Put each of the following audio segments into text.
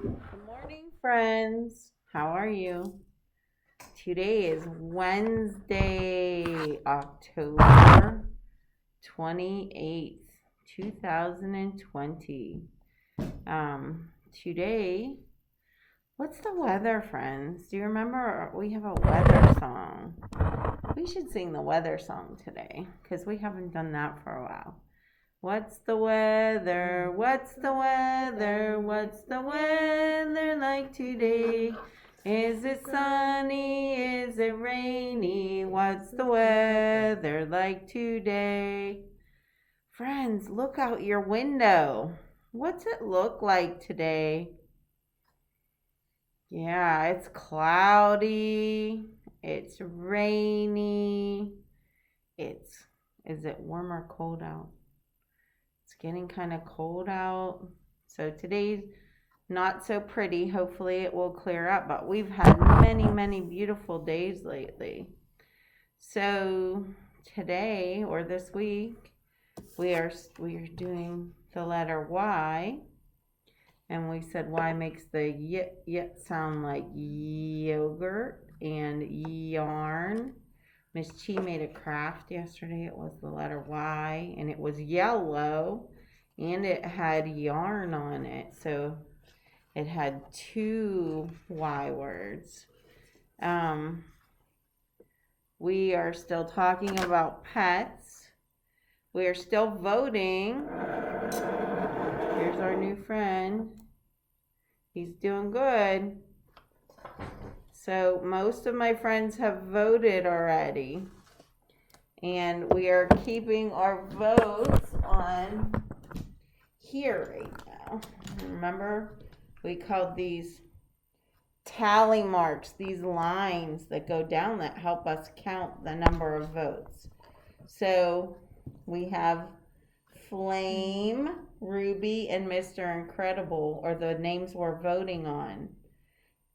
Good morning, friends. How are you? Today is Wednesday, October 28th, 2020. Today, what's the weather, friends? Do you remember we have a weather song? We should sing the weather song today because we haven't done that for a while. What's the weather? What's the weather? What's the weather like today? Is it sunny? Is it rainy? What's the weather like today? Friends, look out your window. What's it look like today? Yeah, it's cloudy. It's rainy. Is it warm or cold out? It's getting kind of cold out. So today's not so pretty. Hopefully it will clear up, but we've had many beautiful days lately. So today or this week we are doing the letter Y, and we said Y makes the y sound like yogurt and yarn. Miss Chi made a craft yesterday. It was the letter Y, and it was yellow, and it had yarn on it. So it had two Y words. We are still talking about pets. We are still voting. Here's our new friend. He's doing good. So most of my friends have voted already. And we are keeping our votes on here right now. Remember, we called these tally marks, these lines that go down that help us count the number of votes. So we have Flame, Ruby, and Mr. Incredible are the names we're voting on.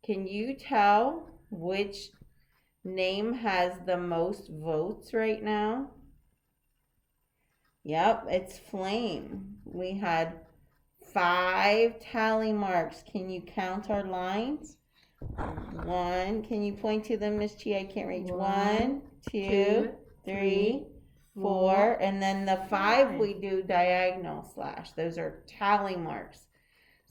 Can you tell which name has the most votes right now? Yep, it's Flame. We had 5 tally marks. Can you count our lines? One. Can you point to them, Miss Chi? I can't reach. One, two, three, four. And then the 5 we do diagonal slash. Those are tally marks.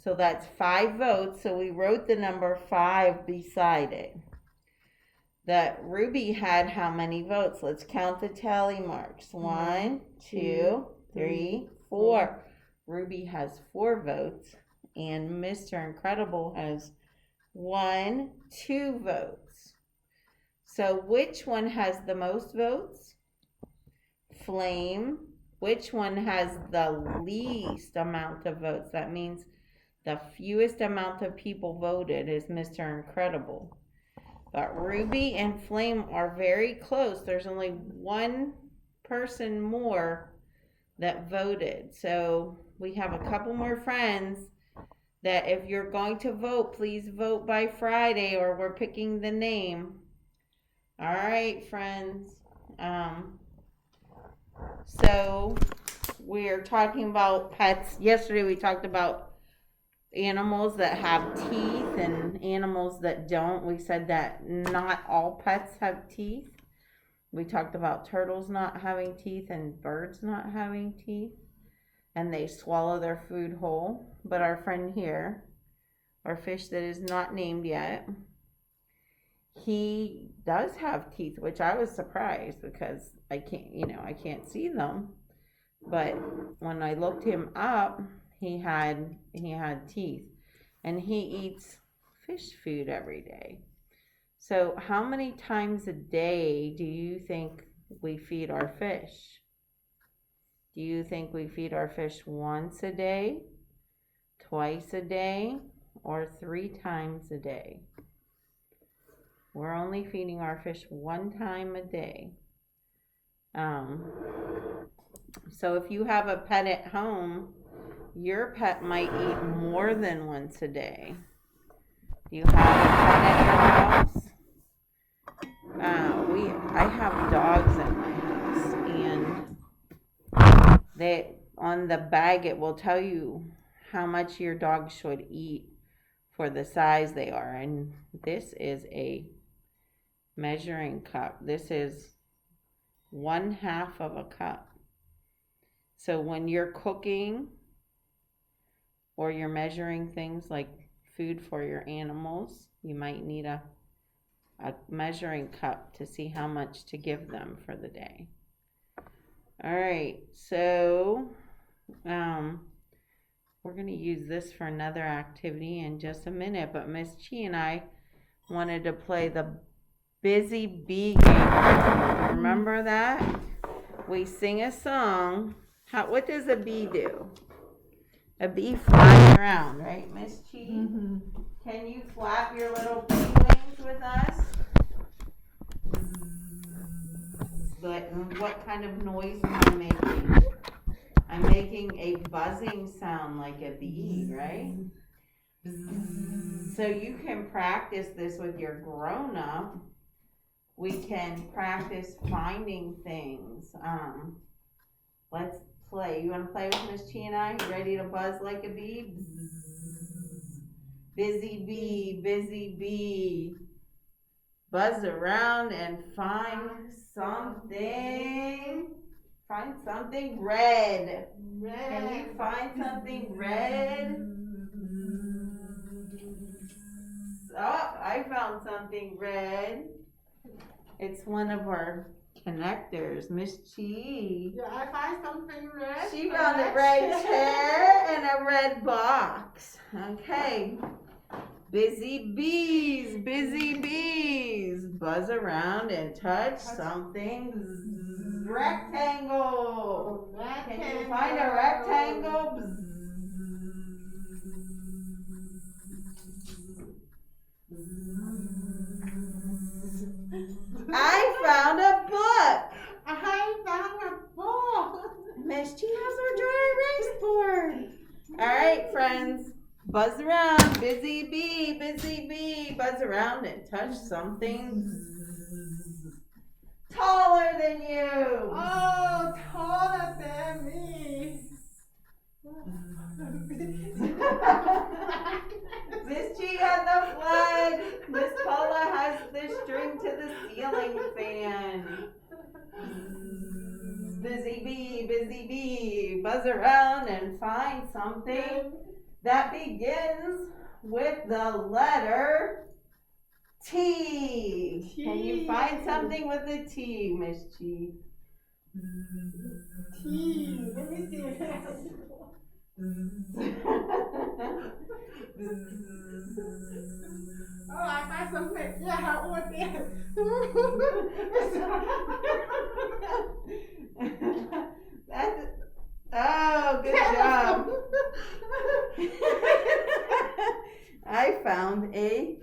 So that's 5 votes. So we wrote the number 5 beside it. That Ruby had how many votes? Let's count the tally marks. 1, 2, 3, 4. Ruby has 4 votes, and Mr. Incredible has 1, 2 votes. So which one has the most votes? Flame. Which one has the least amount of votes? That means the fewest amount of people voted is Mr. Incredible. But Ruby and Flame are very close. There's only one person more that voted. So we have a couple more friends that if you're going to vote, please vote by Friday or we're picking the name. All right, friends. So we're talking about pets. Yesterday we talked about animals that have teeth and animals that don't. We said that not all pets have teeth. We talked about turtles not having teeth and birds not having teeth, and they swallow their food whole. But our friend here, our fish that is not named yet, he does have teeth, which I was surprised because I can't see them. But when I looked him up, he had teeth, and he eats fish food every day. So how many times a day do you think we feed our fish? Do you think we feed our fish once a day, twice a day, or 3 times a day? We're only feeding our fish 1 time a day. So if you have a pet at home, your pet might eat more than once a day. Do you have a pet at your house? I have dogs at my house, and they on the bag it will tell you how much your dog should eat for the size they are. And this is a measuring cup. This is 1/2 of a cup. So when you're cooking or you're measuring things like food for your animals, you might need a measuring cup to see how much to give them for the day. All right, so we're going to use this for another activity in just a minute, but Miss Chi and I wanted to play the Busy Bee game. Remember that? We sing a song. What does a bee do? A bee flies around, right, Miss Chi? Mm-hmm. Can you flap your little bee wings with us? But what kind of noise am I making? I'm making a buzzing sound like a bee, right? So you can practice this with your grown-up. We can practice finding things. Let's play. You want to play with Miss Chi and I? You ready to buzz like a bee? Busy bee, busy bee. Buzz around and find something. Find something red. Can you find something red? Oh, I found something red. It's one of our connectors, Miss Chi. Yeah, I find something red. She found a red chair and a red box. Okay. Busy bees, buzz around and touch something. Rectangle. Can you find a rectangle? I found a book. I found a book. Miss Chi has her dry erase board. All right, friends. Buzz around, busy bee, buzz around and touch something taller than you. Oh, taller than me. Miss Chi has the flag. Miss Paula has the string to the ceiling fan. Busy bee, buzz around and find something that begins with the letter T. Can you find something with a T, Miss Chi? T. Let me see. Oh, I got something. Yeah, over there. Oh, good job. I found a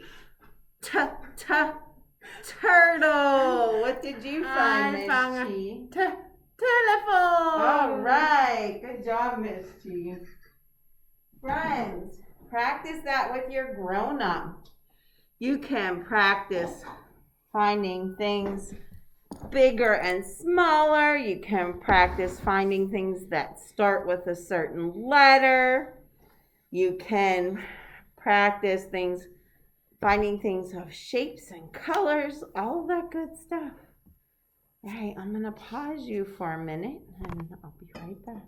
turtle. What did you find, Miss Chi? Telephone. All right. Good job, Miss Chi. Friends, practice that with your grown-up. You can practice finding things bigger and smaller. You can practice finding things that start with a certain letter. You can practice finding things of shapes and colors, all of that good stuff. All right, I'm going to pause you for a minute and I'll be right back.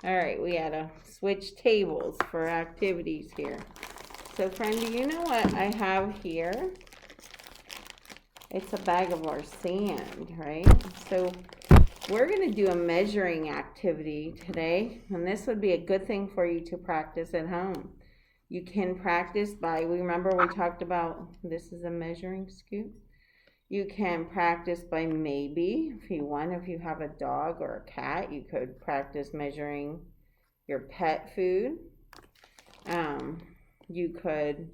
All right, we had to switch tables for activities here. So, friend, do you know what I have here? It's a bag of our sand, right? So we're going to do a measuring activity today, and this would be a good thing for you to practice at home. You can practice remember we talked about this is a measuring scoop. You can practice by maybe, if you have a dog or a cat, you could practice measuring your pet food. You could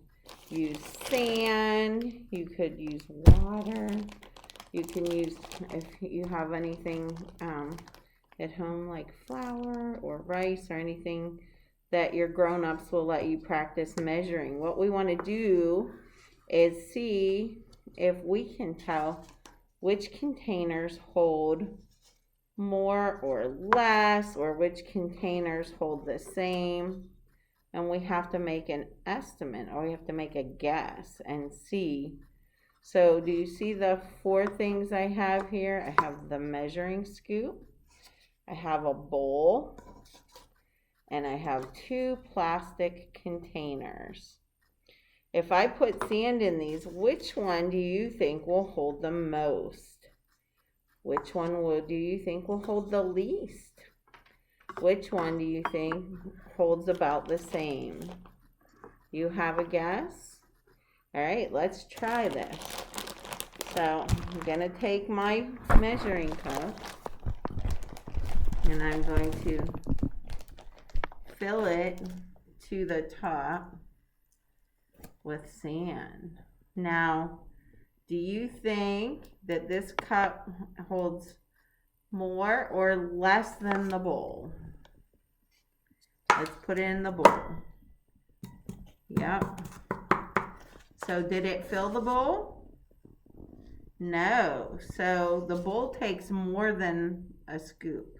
use sand, you could use water, you can use, if you have anything at home like flour or rice or anything that your grown-ups will let you practice measuring. What we want to do is see if we can tell which containers hold more or less, or which containers hold the same. and we have to make an estimate, or we have to make a guess and see. So do you see the 4 things I have here? I have the measuring scoop, I have a bowl, and I have 2 plastic containers. If I put sand in these, which one do you think will hold the most? Which one do you think will hold the least? Which one do you think holds about the same? You have a guess? All right, let's try this. So I'm gonna take my measuring cup and I'm going to fill it to the top with sand. Now, do you think that this cup holds more or less than the bowl? Let's put it in the bowl. Yep. So did it fill the bowl? No. So the bowl takes more than a scoop.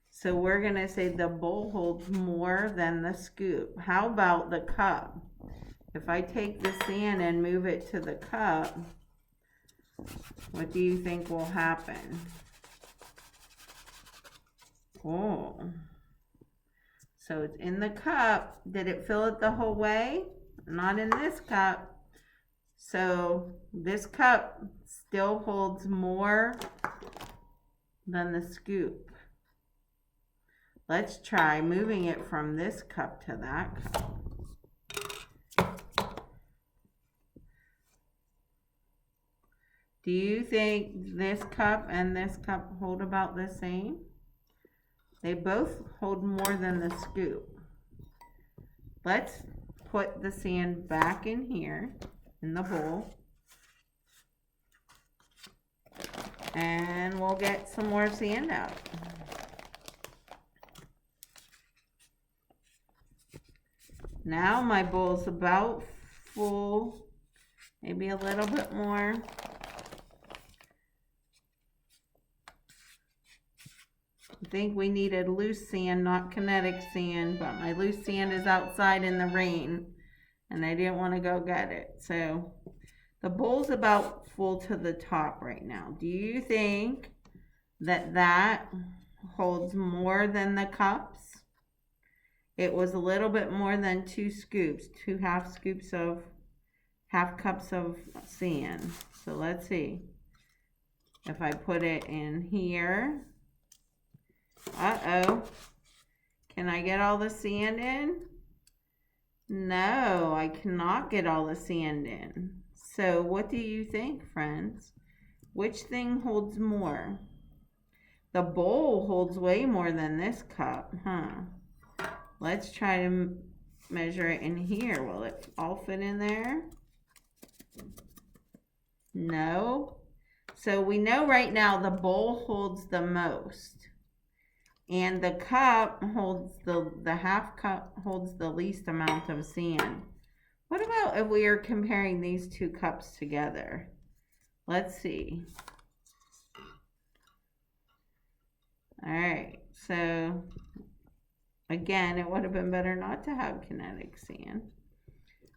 So we're going to say the bowl holds more than the scoop. How about the cup? If I take the sand and move it to the cup, what do you think will happen? Oh. So it's in the cup. Did it fill it the whole way? Not in this cup. So this cup still holds more than the scoop. Let's try moving it from this cup to that cup. Do you think this cup and this cup hold about the same? They both hold more than the scoop. Let's put the sand back in here in the bowl. And we'll get some more sand out. Now my bowl's about full, maybe a little bit more. I think we needed loose sand, not kinetic sand, but my loose sand is outside in the rain and I didn't want to go get it. So the bowl's about full to the top right now. Do you think that that holds more than the cups? It was a little bit more than 2 scoops, 2 half cups of sand. So let's see. If I put it in here. Uh-oh. Can I get all the sand in? No, I cannot get all the sand in. So what do you think, friends? Which thing holds more? The bowl holds way more than this cup, huh? Let's try to measure it in here. Will it all fit in there? No. So we know right now the bowl holds the most. And the cup holds the half cup holds the least amount of sand. What about if we are comparing these 2 cups together? Let's see. All right, so again, it would have been better not to have kinetic sand.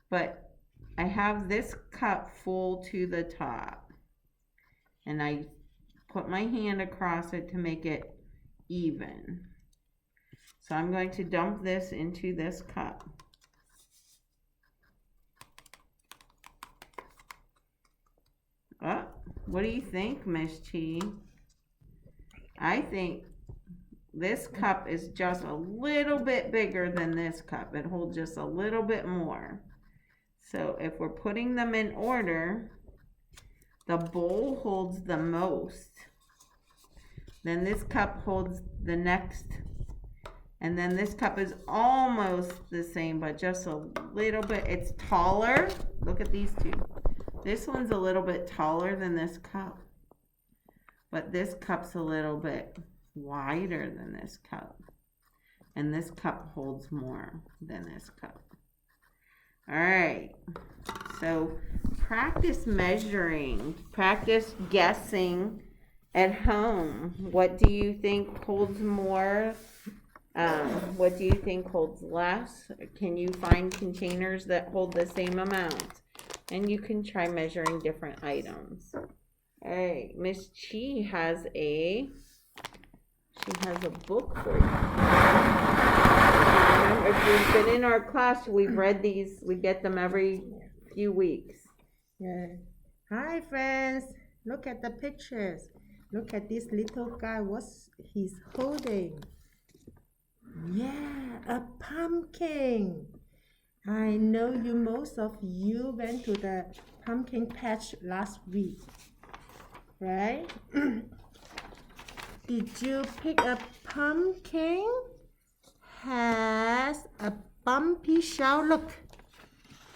But I have this cup full to the top. And I put my hand across it to make it even. So I'm going to dump this into this cup. Oh, what do you think, Miss Chi? I think this cup is just a little bit bigger than this cup. It holds just a little bit more. So if we're putting them in order, the bowl holds the most. Then this cup holds the next. And then this cup is almost the same, but just a little bit. It's taller. Look at these 2. This one's a little bit taller than this cup. But this cup's a little bit wider than this cup. And this cup holds more than this cup. All right. So practice measuring. Practice guessing at home. What do you think holds more What do you think holds less? Can you find containers that hold the same amount? And you can try measuring different items. All right, Miss Chi has a book for you. Remember, if you've been in our class, we've read these. We get them every few weeks. Yeah. Hi, friends. Look at the pictures. Look at this little guy. What's he's holding? Yeah, a pumpkin. I know most of you went to the pumpkin patch last week, right? Did you pick a pumpkin? Has a bumpy shell. Look.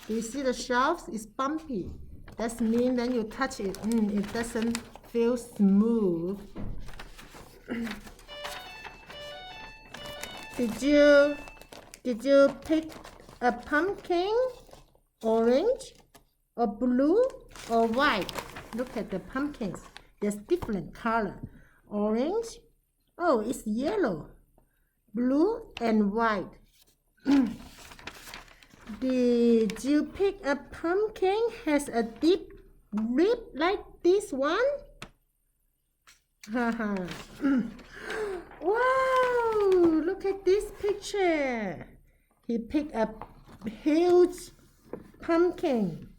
Do you see the shelves? It's bumpy. That means when you touch it, it doesn't feel smooth. Did you pick a pumpkin? Orange or blue or white? Look at the pumpkins. There's different color. Orange. Oh, it's yellow. Blue and white. Did you pick a pumpkin has a deep rib like this one? Haha. Wow, look at this picture. He picked a huge pumpkin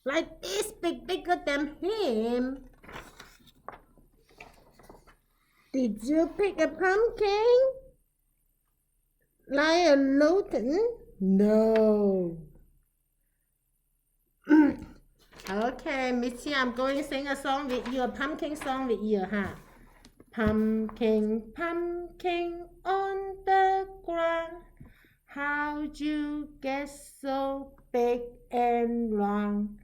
like this big, bigger than him. Did you pick a pumpkin like a lotus? No. Okay, Missy, I'm going to sing a song with you, a pumpkin song with you, huh? Pumpkin, pumpkin on the ground, how'd you get so big and round?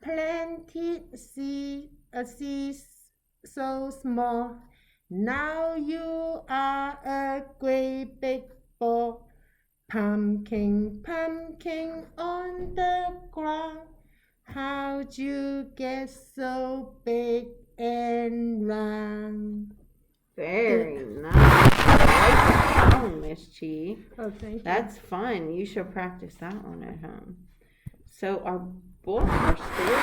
Planted seed, a seed so small, now you are a great big ball. Pumpkin, pumpkin on the ground, how'd you get so big and round? Very nice. I like the song, Miss Chi. Oh, thank you. That's fun. You should practice that one at home. So our book, our story,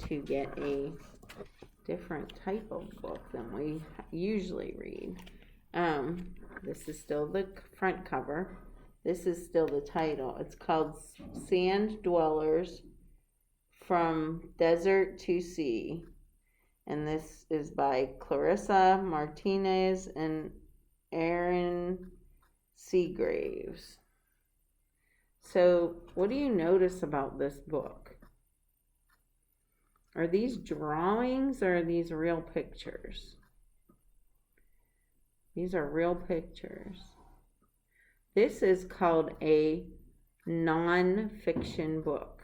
to get a different type of book than we usually read. This is still the front cover. This is still the title. It's called Sand Dwellers from Desert to Sea. And this is by Clarissa Martinez and Aaron Seagraves. So, what do you notice about this book? Are these drawings or are these real pictures? These are real pictures. This is called a non-fiction book.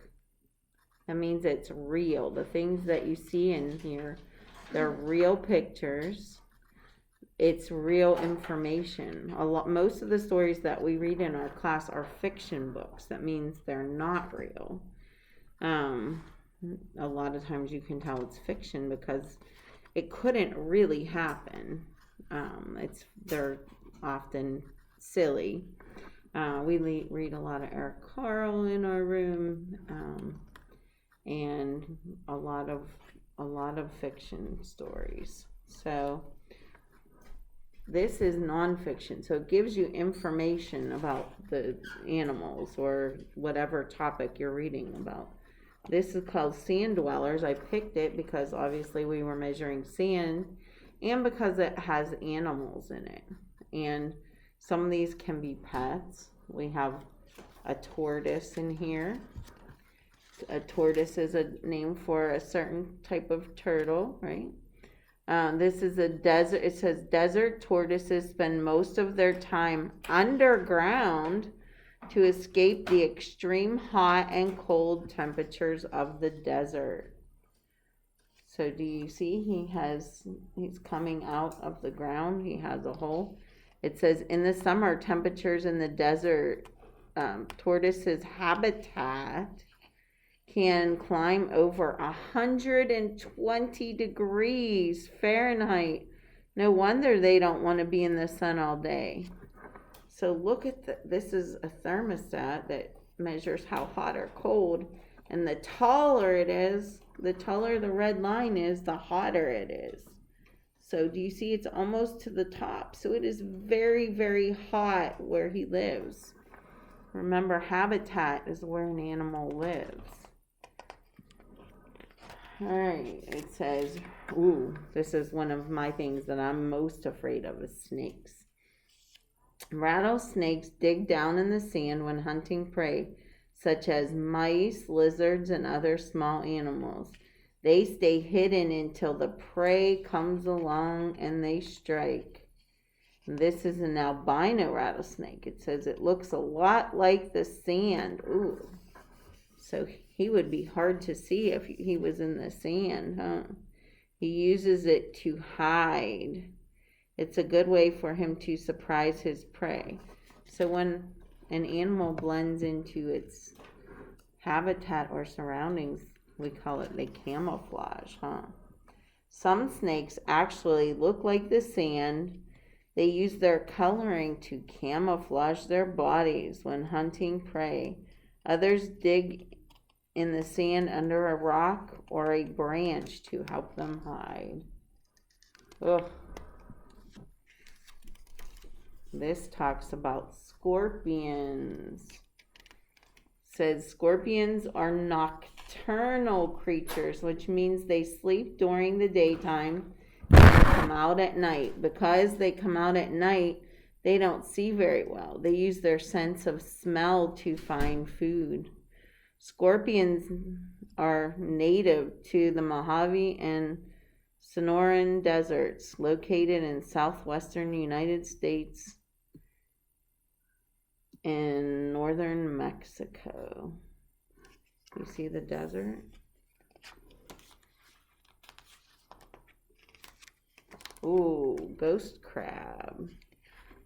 That means it's real. The things that you see in here, they're real pictures. It's real information. Most of the stories that we read in our class are fiction books. That means they're not real. A lot of times you can tell it's fiction because it couldn't really happen. They're often silly. We read a lot of Eric Carle in our room, and a lot of fiction stories. So this is nonfiction, so it gives you information about the animals or whatever topic you're reading about. This is called Sand Dwellers. I picked it because obviously we were measuring sand, and because it has animals in it. And some of these can be pets. We have a tortoise in here. A tortoise is a name for a certain type of turtle, right? This is a desert. It says desert tortoises spend most of their time underground to escape the extreme hot and cold temperatures of the desert. So do you see he's coming out of the ground. He has a hole. It says in the summer, temperatures in the desert, tortoises' habitat can climb over 120 degrees Fahrenheit No wonder they don't want to be in the sun all day. So look at this is a thermostat that measures how hot or cold. And the taller it is, the taller the red line is, the hotter it is. So do you see it's almost to the top? So it is very, very hot where he lives. Remember, habitat is where an animal lives. All right, it says, ooh, this is one of my things that I'm most afraid of is snakes. Rattlesnakes dig down in the sand when hunting prey, such as mice, lizards, and other small animals. They stay hidden until the prey comes along and they strike. This is an albino rattlesnake. It says it looks a lot like the sand. Ooh. So he would be hard to see if he was in the sand, huh? He uses it to hide. It's a good way for him to surprise his prey. So when an animal blends into its habitat or surroundings, we call it they camouflage, huh? Some snakes actually look like the sand. They use their coloring to camouflage their bodies when hunting prey. Others dig in the sand under a rock or a branch to help them hide. Ugh. This talks about scorpions. Says scorpions are nocturnal creatures, which means they sleep during the daytime and they come out at night. Because they come out at night, they don't see very well. They use their sense of smell to find food. Scorpions are native to the Mojave and Sonoran deserts located in southwestern United States in northern Mexico. You see the desert? Ooh, ghost crab.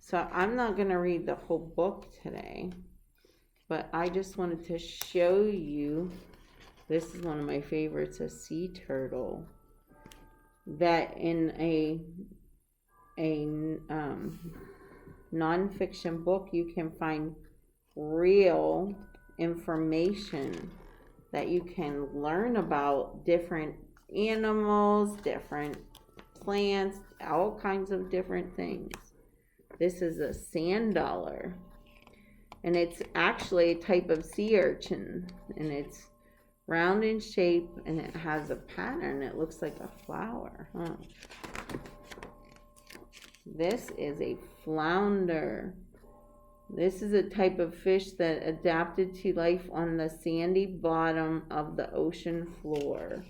So I'm not going to read the whole book today, but I just wanted to show you, this is one of my favorites, a sea turtle, that in a nonfiction book you can find real information that you can learn about different animals, different plants, all kinds of different things. This is a sand dollar, and it's actually a type of sea urchin, and it's round in shape and it has a pattern. It looks like a flower, huh? This is a flounder. This is a type of fish that adapted to life on the sandy bottom of the ocean floor.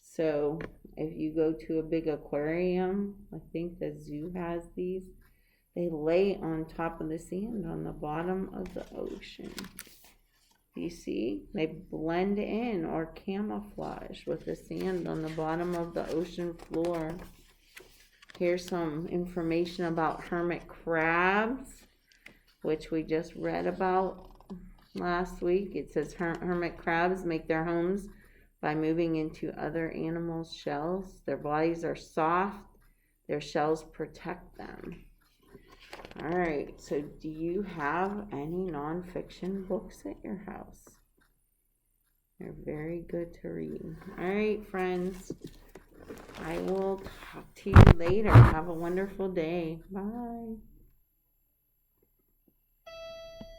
So if you go to a big aquarium, I think the zoo has these, they lay on top of the sand on the bottom of the ocean. You see, they blend in or camouflage with the sand on the bottom of the ocean floor. Here's some information about hermit crabs, which we just read about last week. It says hermit crabs make their homes by moving into other animals' shells. Their bodies are soft. Their shells protect them. All right, so do you have any nonfiction books at your house? They're very good to read. All right, friends. I will talk to you later. Have a wonderful day. Bye.